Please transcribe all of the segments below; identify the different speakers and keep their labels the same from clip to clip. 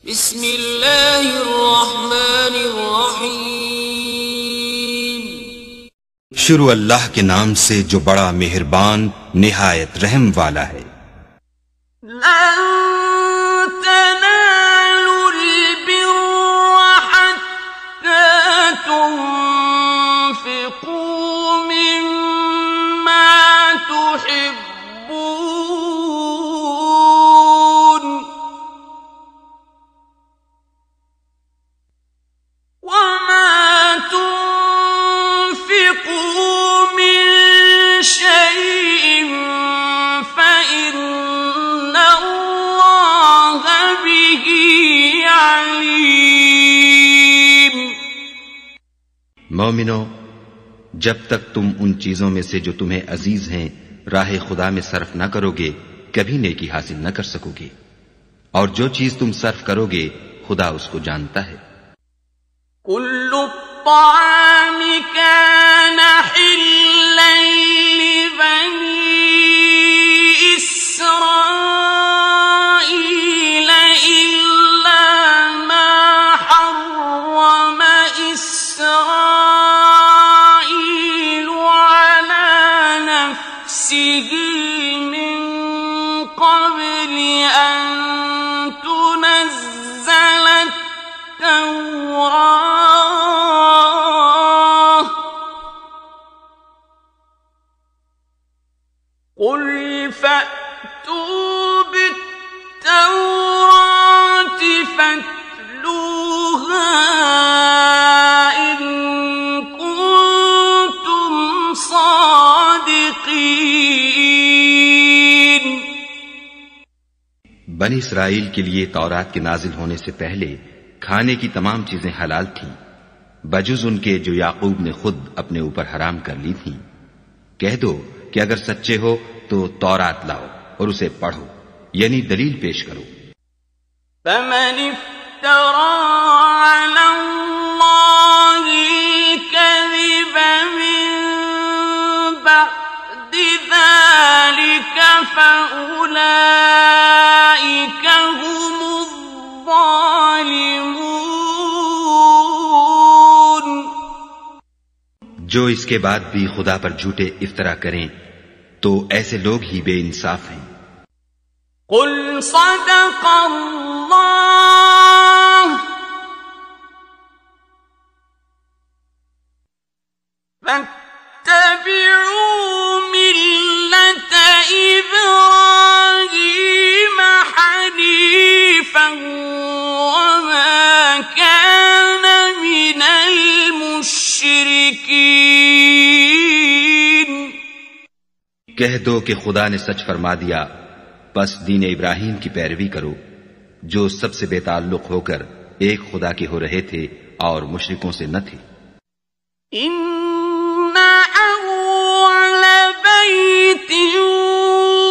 Speaker 1: बिस्मिल्लाहिर्रहमानिर्रहीम।
Speaker 2: शुरू अल्लाह के नाम से जो बड़ा मेहरबान निहायत रहम वाला है। मोमिनो, जब तक तुम उन चीजों में से जो तुम्हें अजीज हैं राह खुदा में सर्फ न करोगे कभी नेकी हासिल न कर सकोगे, और जो चीज तुम सर्फ करोगे खुदा उसको जानता है।
Speaker 1: कुल्लु त्ताअमी कान हिल्लन लिबनी इस्राईल इल्ला मा हर्रम इस्राईल अला नफ्सिही मिन क़ब्लि अन तुनज़्ज़ल التوراة قل فأتوا بالتوراة فاتلوها إن كنتم صادقين।
Speaker 2: बनी इसराइल के लिए तौरात के नाजिल होने से पहले खाने की तमाम चीजें हलाल थीं, बजुज उनके जो याकूब ने खुद अपने ऊपर हराम कर ली थीं। कह दो कि अगर सच्चे हो तो तौरात लाओ और उसे पढ़ो, यानी दलील पेश करो।
Speaker 1: فمن افترى على الله الكذب من بعد ذلك فأولئك هم الظالمون।
Speaker 2: जो इसके बाद भी खुदा पर झूठे इफ्तरा करें तो ऐसे लोग ही बेइंसाफ हैं।
Speaker 1: कुल सदक़ल्लाह फत्तबिऊ मिल्लत इब्राहीम हनीफन वमा कान मिनल मुश्रिकीन।
Speaker 2: कह दो कि खुदा ने सच फरमा दिया, बस दीन इब्राहिम की पैरवी करो जो सबसे बेताल्लुक होकर एक खुदा के हो रहे थे और मुशरिकों से न थे।
Speaker 1: इन्ना अव्वल बैतिन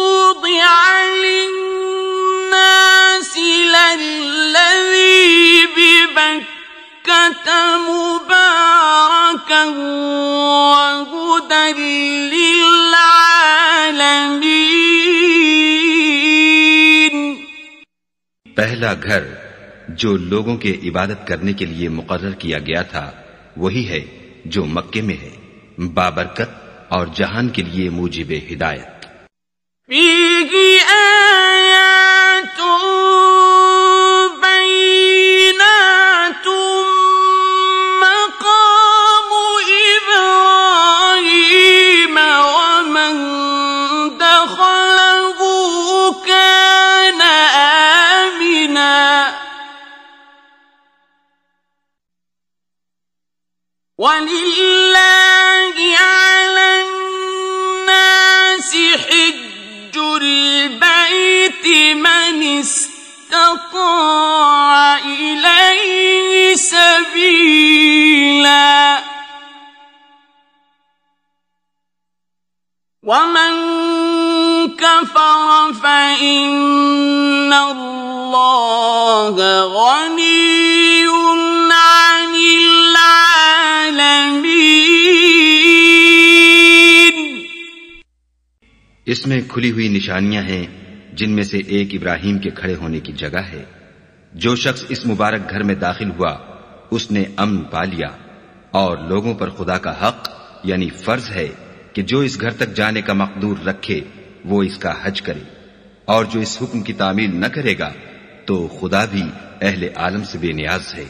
Speaker 1: वुदिअ लिन्नासि लल्लज़ी बिबक्कत मुबारकन व हुदन लिल्आलमीन।
Speaker 2: पहला घर जो लोगों के इबादत करने के लिए मुकर्रर किया गया था वही है जो मक्के में है, बाबरकत और जहान के लिए मूजिबे हिदायत।
Speaker 1: फीही आयातुन बैयिनातुन मक़ामु इब्राहीम वमन दख़लहु कान आमिना वलिल्लाहि अलन नासि हिज्जुल बैति मन इस्तताअ इलैहि सबीला वमन कफर फइन्न अल्लाह गनिय्युन अनिल आलमीन।
Speaker 2: इसमें खुली हुई निशानियां हैं जिनमें से एक इब्राहिम के खड़े होने की जगह है। जो शख्स इस मुबारक घर में दाखिल हुआ उसने अमन पा लिया, और लोगों पर खुदा का हक यानी फर्ज है कि जो इस घर तक जाने का मकदूर रखे वो इसका हज करे, और जो इस हुक्म की तामील न करेगा तो खुदा भी अहले आलम से बेनियाज है।